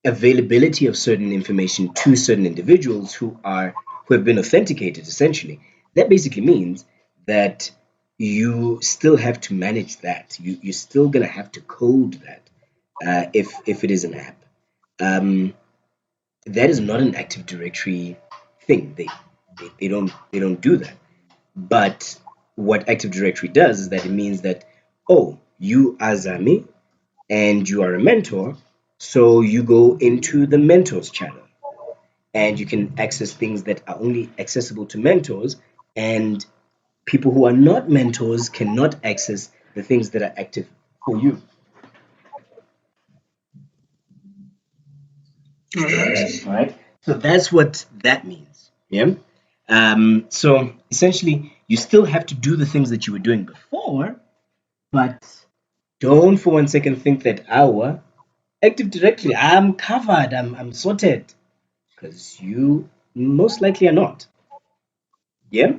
availability of certain information to certain individuals who have been authenticated essentially. That basically means that you still have to manage that. You're still gonna have to code that if it is an app. Um, that is not an Active Directory thing. They don't do that. But what Active Directory does is that it means that, oh, you are Zami and you are a mentor, so you go into the mentors channel and you can access things that are only accessible to mentors, and people who are not mentors cannot access the things that are active for you. All right. All right. So that's what that means. Yeah. So essentially, you still have to do the things that you were doing before, but don't for one second think that our Active Directory, I'm covered, I'm sorted, because you most likely are not. Yeah.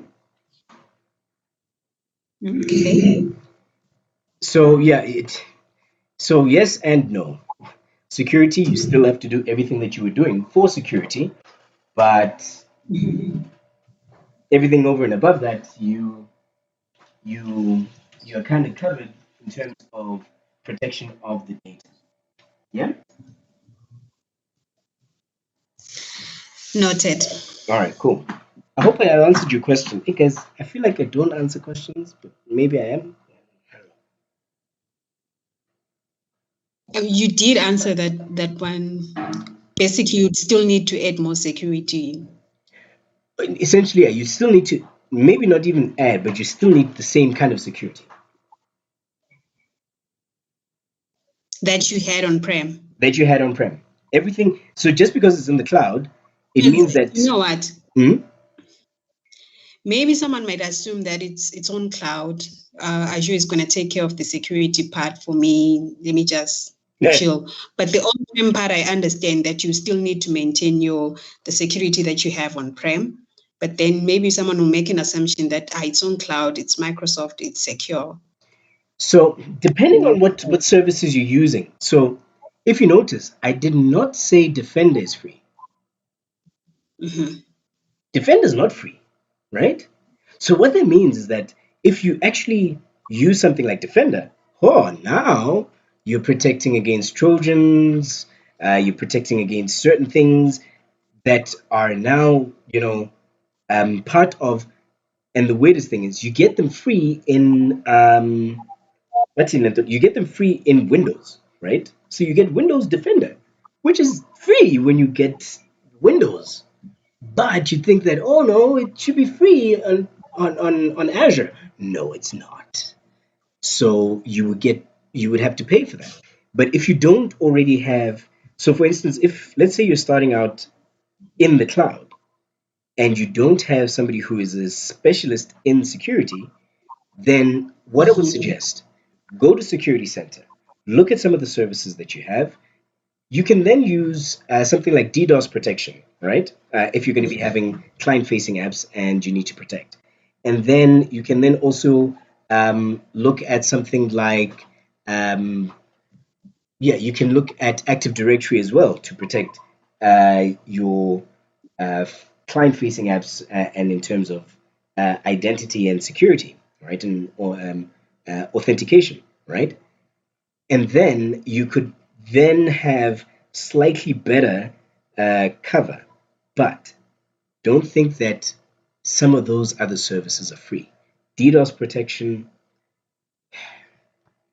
Okay. So yeah, so yes and no. Security, you still have to do everything that you were doing for security, but everything over and above that, you you're kind of covered in terms of protection of the data. Yeah. Noted. All right. Cool. I hope I answered your question because I feel like I don't answer questions, but maybe I am. You did answer that one. Basically, you'd still need to add more security But essentially, yeah, you still need to maybe not even add, but you still need the same kind of security that you had on prem. that you had on prem. Everything. So just because it's in the cloud, it means You that. know what? Hmm? Maybe someone might assume that it's on cloud. Azure is going to take care of the security part for me. Let me just Yeah. chill. But the on-prem part, I understand that you still need to maintain the security that you have on prem. But then maybe someone will make an assumption that it's on cloud, it's Microsoft, it's secure. So depending Not. on what services you're using. So if you notice, I did not say Defender is free. Mhm. Defender is not free, right? So what that means is that if you actually use something like Defender, oh, now you're protecting against Trojans, you're protecting against certain things that are now, part of. And the weirdest thing is, you get them free in what's in it? You get them free in Windows, right? So you get Windows Defender, which is free when you get Windows. But you think that, oh no, it should be free on Azure. No, it's not. So you would have to pay for that. But if you don't already have, so for instance, if let's say you're starting out in the cloud and you don't have somebody who is a specialist in security, then what I would suggest, go to Security Center, look at some of the services that you have. You can then use something like DDoS protection, right? If you're going to be having client-facing apps and you need to protect, and then you can then also look at something like, yeah, you can look at Active Directory as well to protect your client-facing apps, and in terms of identity and security, right, and or authentication, right? And then you could then have slightly better cover. But don't think that some of those other services are free. DDoS protection.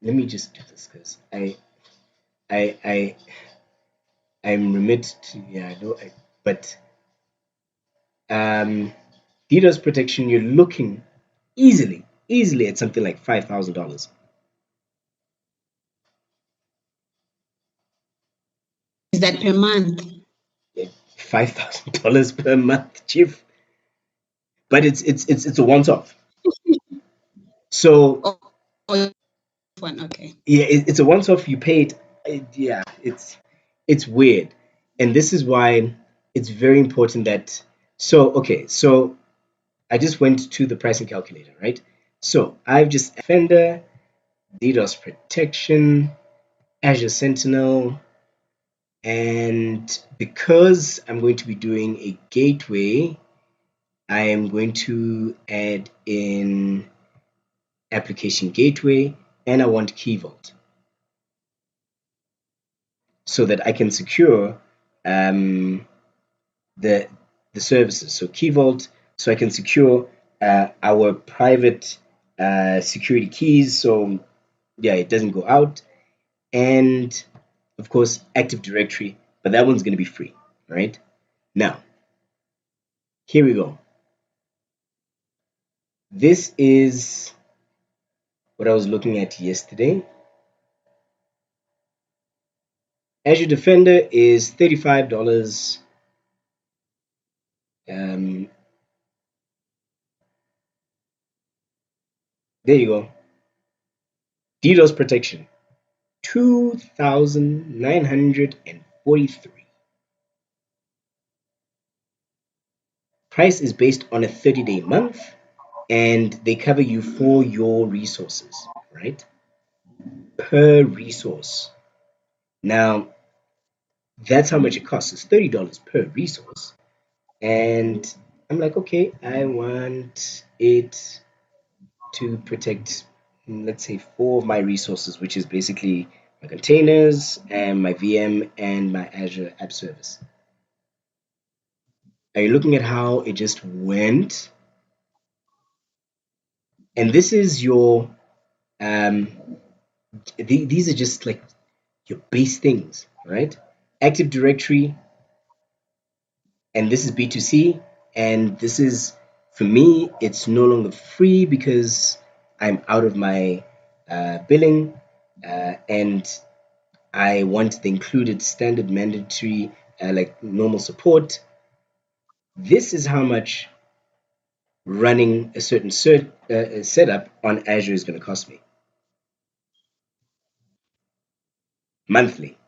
Let me just do this because I I'm remit to, yeah, I know, but um DDoS protection, you're looking easily at something like $5,000. Is that per month? $5,000 per month, chief. But it's a once off. So Oh, oh, one. Okay. yeah, it's a once off. You pay it. Yeah, it's weird, and this is why it's very important that. So okay, so I just went to the pricing calculator, right? So I've just Defender, DDoS protection, Azure Sentinel, And because I'm going to be doing a gateway, I am going to add in application gateway, and I want key vault so that I can secure um, the the services. So key vault, so I can secure our private security keys. So yeah, it doesn't go out, and of course Active Directory, but that one's going to be free, right? Now, here we go. This is what I was looking at yesterday. Azure Defender is $35. Um, there you go. DDoS protection, 2,943. Price is based on a 30-day month, and they cover you for your resources, right? Per resource. Now, that's how much it costs. It's $30 per resource. And I'm like, okay, I want it to protect, let's say, four of my resources, which is basically my containers and my VM and my Azure App Service. Are you looking at how it just went? And this is your, um, these are just like your base things, right? Active Directory, and this is B2C, and this is, for me, it's no longer free because I'm out of my billing, and I want the included standard mandatory, like normal support. This is how much running a certain setup on Azure is going to cost me monthly.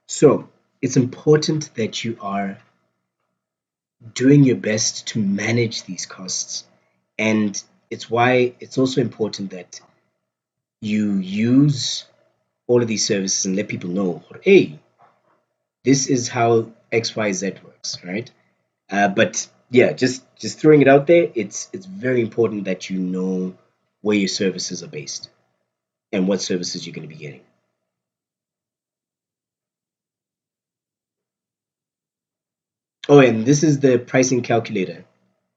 So it's important that you are doing your best to manage these costs. And it's why it's also important that you use all of these services and let people know, hey, this is how XYZ works, right? But yeah, just throwing it out there, it's very important that you know where your services are based and what services you're going to be getting. Oh, and this is the pricing calculator.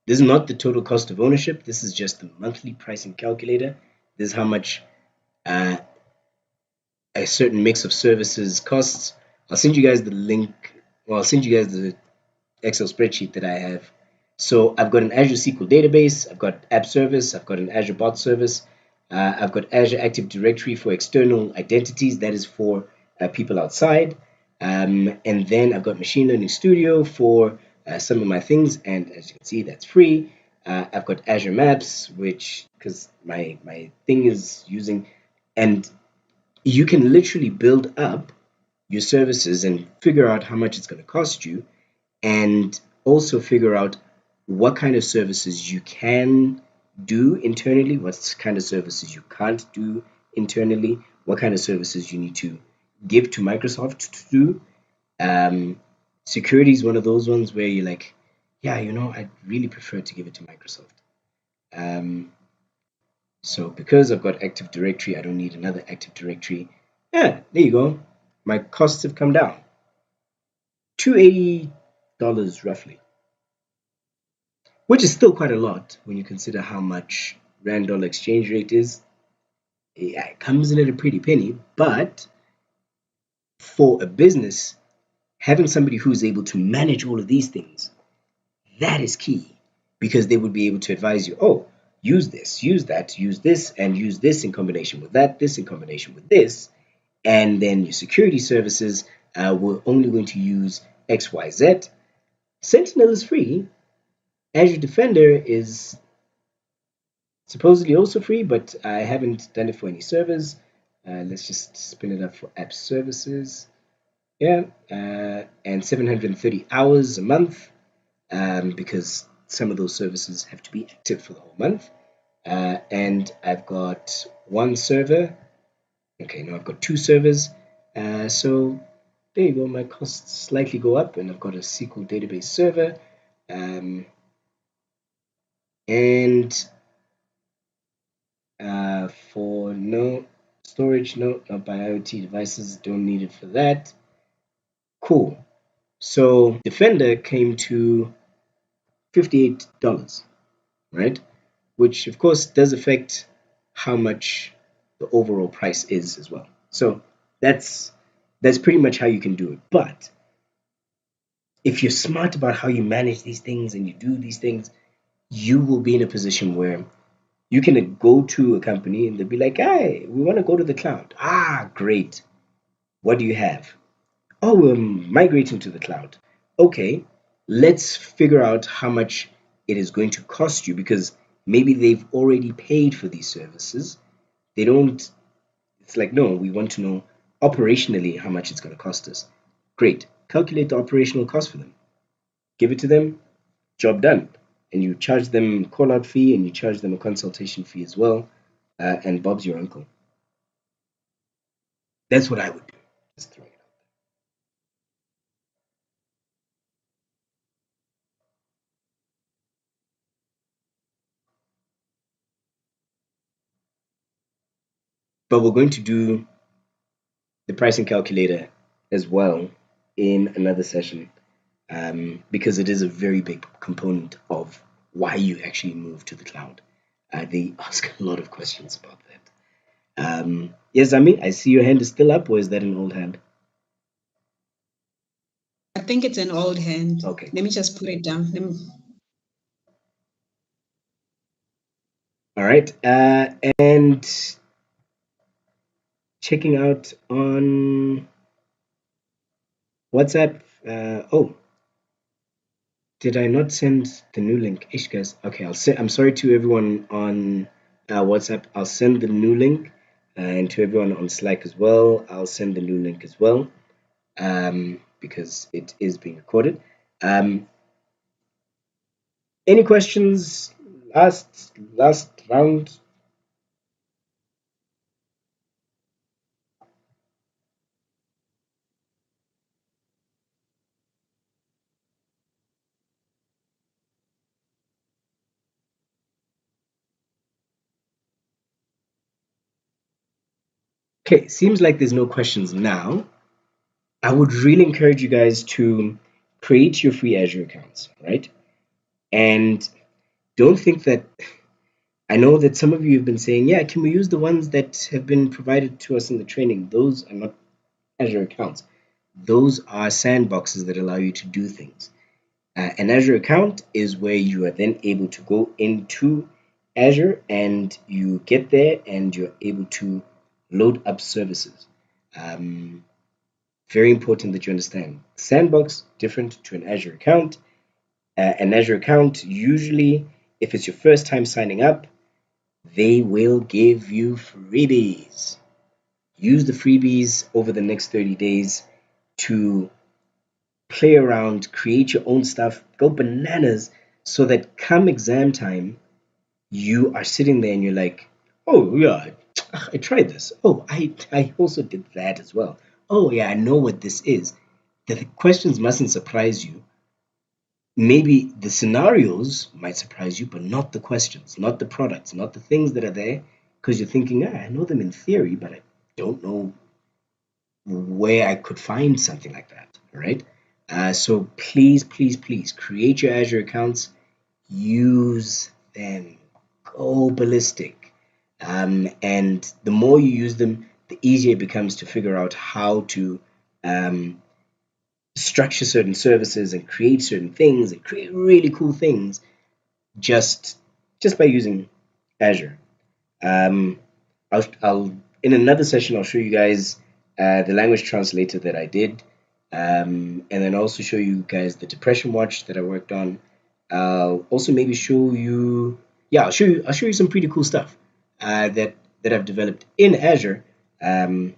This is not the total cost of ownership. This is just the monthly pricing calculator. This is how much uh, a certain mix of services costs. I'll send you guys the link. Well, I'll send you guys the Excel spreadsheet that I have. So I've got an Azure SQL database, I've got App Service, I've got an Azure Bot Service, I've got Azure Active Directory for external identities, that is for people outside. And then I've got Machine Learning Studio for some of my things, and as you can see, that's free. I've got Azure Maps, which, because my thing is using, and you can literally build up your services and figure out how much it's going to cost you, and also figure out what kind of services you can do internally, what kind of services you can't do internally, what kind of services you need to give to Microsoft to do. Um, Security is one of those ones where you're like, yeah, I'd really prefer to give it to Microsoft. Um, so because I've got Active Directory, I don't need another Active Directory. Yeah, there you go. My costs have come down. $280 roughly, which is still quite a lot when you consider how much rand dollar exchange rate is. Yeah, it comes in at a pretty penny, but for a business, having somebody who's able to manage all of these things, that is key, because they would be able to advise you, oh, use this, use that, use this, and use this in combination with that, this in combination with this, and then your security services, we're only going to use XYZ. Sentinel is free. Azure Defender is supposedly also free, but I haven't done it for any servers. Let's just spin it up for app services. Yeah, and 730 hours a month, because some of those services have to be active for the whole month. And I've got one server, Okay, now I've got two servers. So there you go. My costs slightly go up, and I've got a SQL database server. Um, and for no storage, no, not by IoT devices, don't need it for that. Cool. So Defender came to $58, right? Which of course does affect how much the overall price is as well. So that's that's pretty much how you can do it. But if you're smart about how you manage these things and you do these things, you will be in a position where you can go to a company and they'll be like, "Hey, we want to go to the cloud." Ah, great. What do you have? Oh, we're migrating to the cloud. Okay, let's figure out how much it is going to cost you because maybe they've already paid for these services. They don't, it's like, no, we want to know operationally how much it's going to cost us. Great. Calculate the operational cost for them. Give it to them, job done. And you charge them call out fee and you charge them a consultation fee as well. And Bob's your uncle. That's what I would do. Just throwing it out. But we're going to do the pricing calculator as well in another session because it is a very big component of why you actually move to the cloud. They ask a lot of questions about that. Yes, Ami, I see your hand is still up, or is that an old hand? I think it's an old hand. Okay, Let cool. me just put it down. All right. And checking out on WhatsApp. Oh, did I not send the new link? Ish, guys. Okay, I'll send. I'm sorry to everyone on WhatsApp. I'll send the new link, and to everyone on Slack as well. I'll send the new link as well, because it is being recorded. Um, any questions? Last round. Okay, seems like there's no questions now. I would really encourage you guys to create your free Azure accounts, right? And don't think that I know that some of you have been saying, yeah, can we use the ones that have been provided to us in the training? Those are not Azure accounts. Those are sandboxes that allow you to do things. An Azure account is where you are then able to go into Azure and you get there and you're able to load up services. Um, Very important that you understand. Sandbox different to an Azure account. An Azure account, usually, if it's your first time signing up, they will give you freebies. Use the freebies over the next 30 days to play around, create your own stuff, go bananas, so that come exam time, you are sitting there and you're like, oh, yeah, I tried this. Oh, I also did that as well. Oh, yeah, I know what this is. The questions mustn't surprise you. Maybe the scenarios might surprise you, but not the questions, not the products, not the things that are there, because you're thinking, ah, I know them in theory, but I don't know where I could find something like that. All right. So please, please, please create your Azure accounts, use them, go ballistic. And the more you use them, the easier it becomes to figure out how to um, structure certain services and create certain things and create really cool things just just by using Azure. Um, I'll in another session I'll show you guys the language translator that I did, and then also show you guys the depression watch that I worked on. I'll also maybe show you, yeah, I'll show you some pretty cool stuff that I've developed in Azure, um,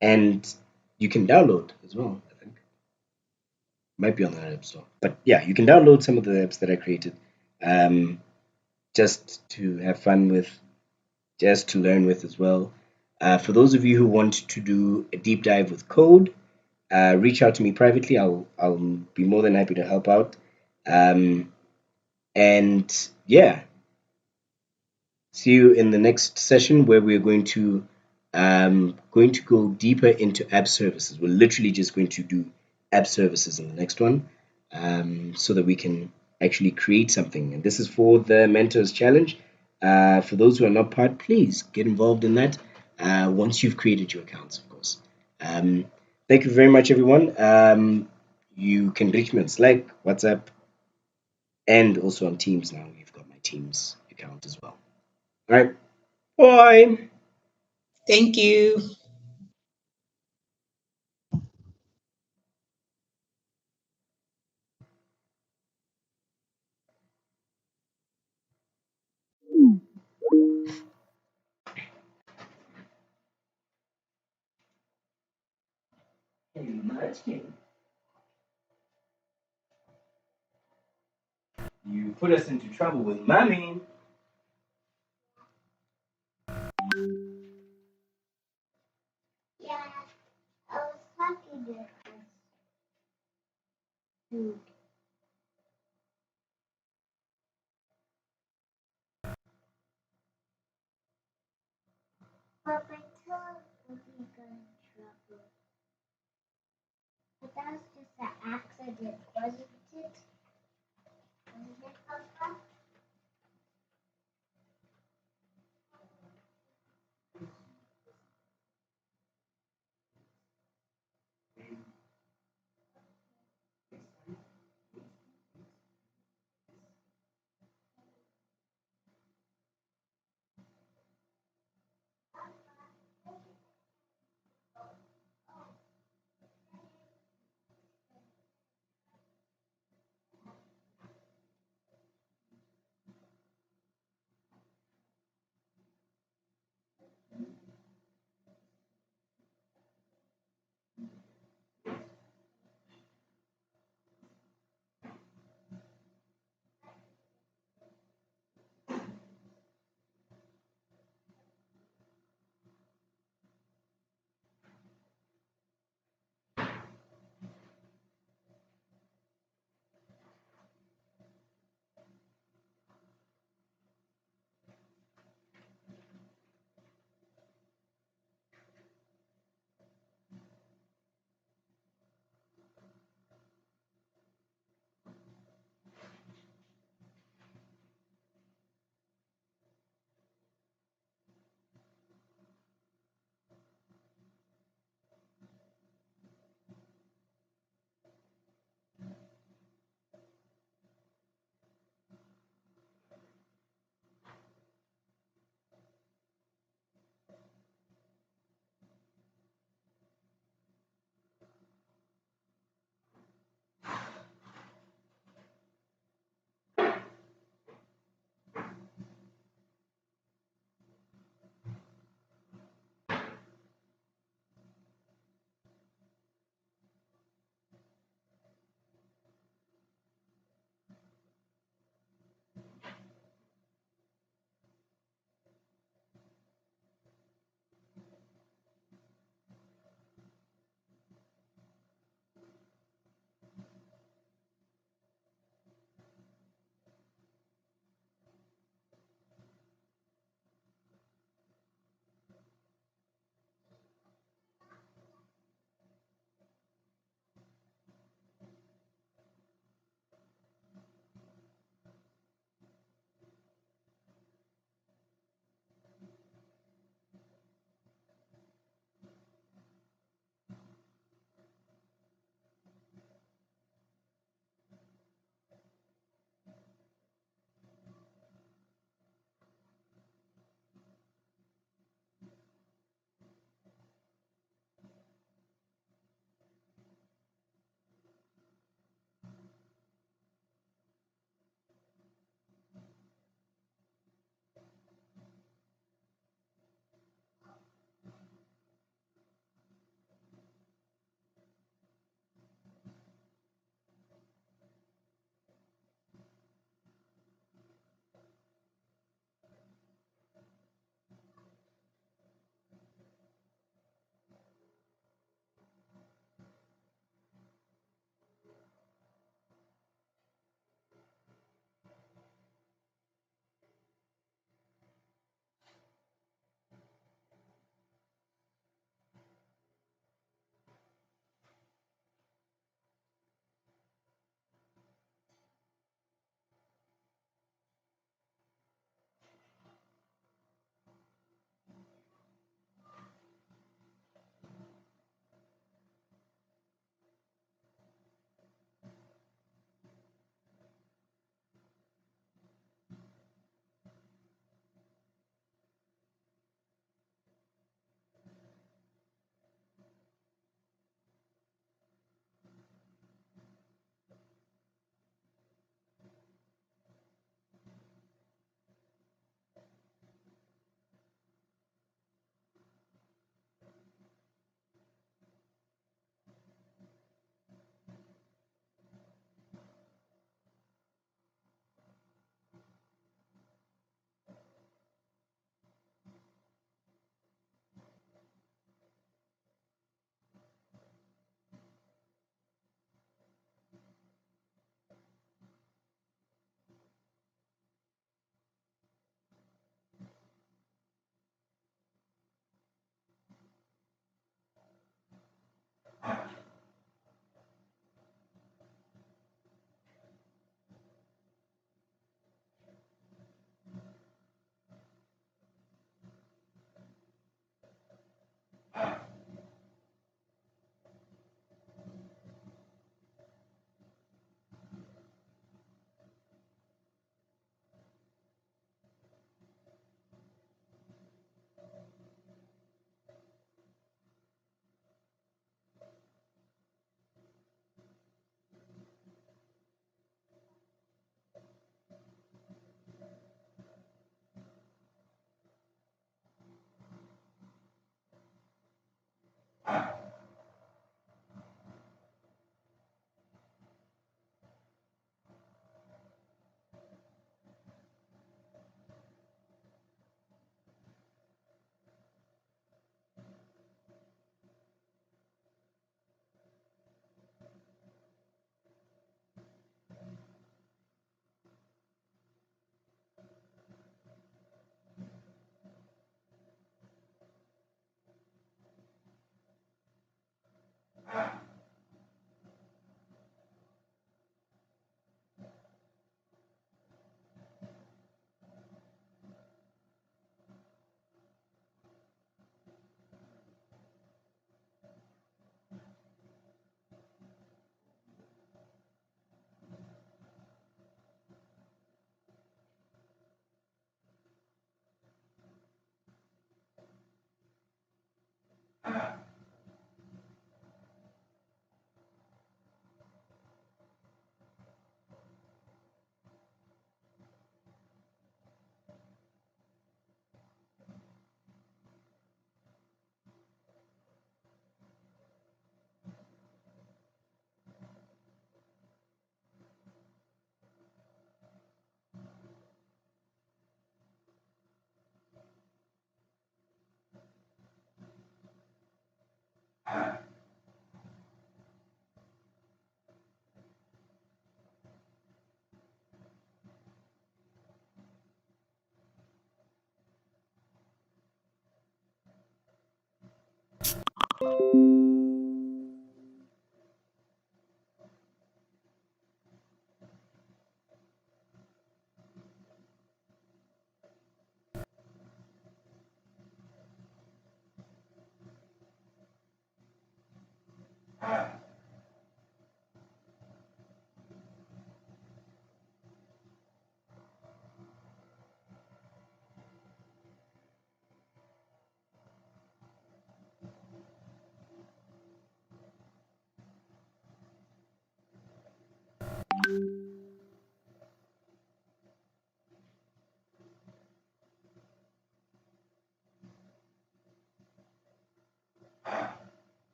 and you can download as well. I think might be on the App Store, but yeah, you can download some of the apps that I created, um, just to have fun with, just to learn with as well. For those of you who want to do a deep dive with code, reach out to me privately. I'll be more than happy to help out. Um, and yeah, see you in the next session where we're going to go deeper into app services. We're literally just going to do app services in the next one, so that we can actually create something. And this is for the Mentors Challenge. For those who are not part, please get involved in that once you've created your accounts, of course. Um, Thank you very much, everyone. You can reach me on Slack, WhatsApp, and also on Teams now. You've got my Teams account as well. All right. Bye. Thank you. You put us into trouble with mommy.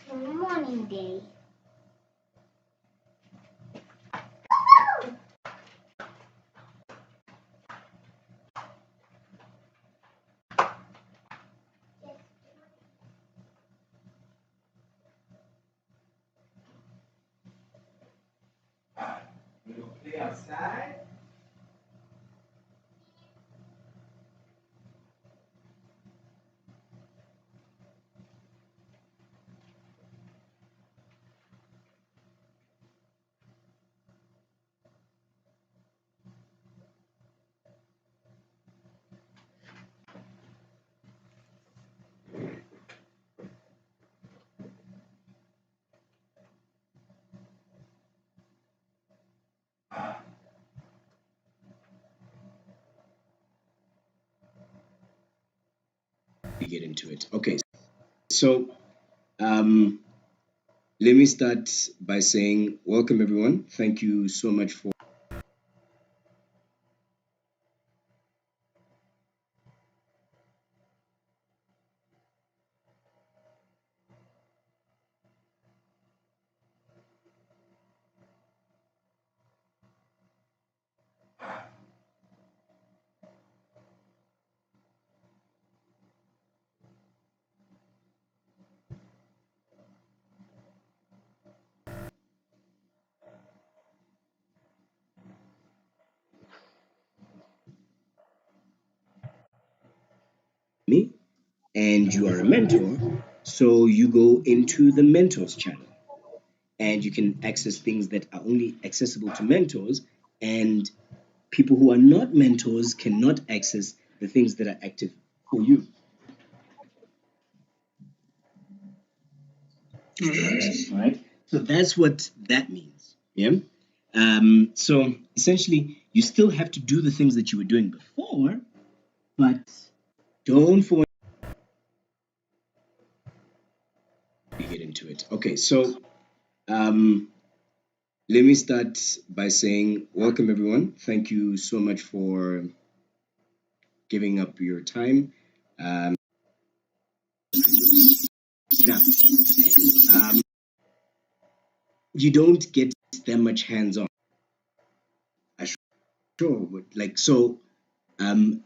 Morning day. We go play outside. We get into it. Okay, so um, let me start by saying welcome everyone. Thank you so much for me, and you are a mentor. So you go into the mentors channel and you can access things that are only accessible to mentors, and people who are not mentors cannot access the things that are active for you. All right. Right? So that's what that means. Yeah. So essentially, you still have to do the things that you were doing before, but don't for we get into it. Okay, so um, let me start by saying welcome everyone. Thank you so much for giving up your time. Now, you don't get that much hands-on. I sure would like so. The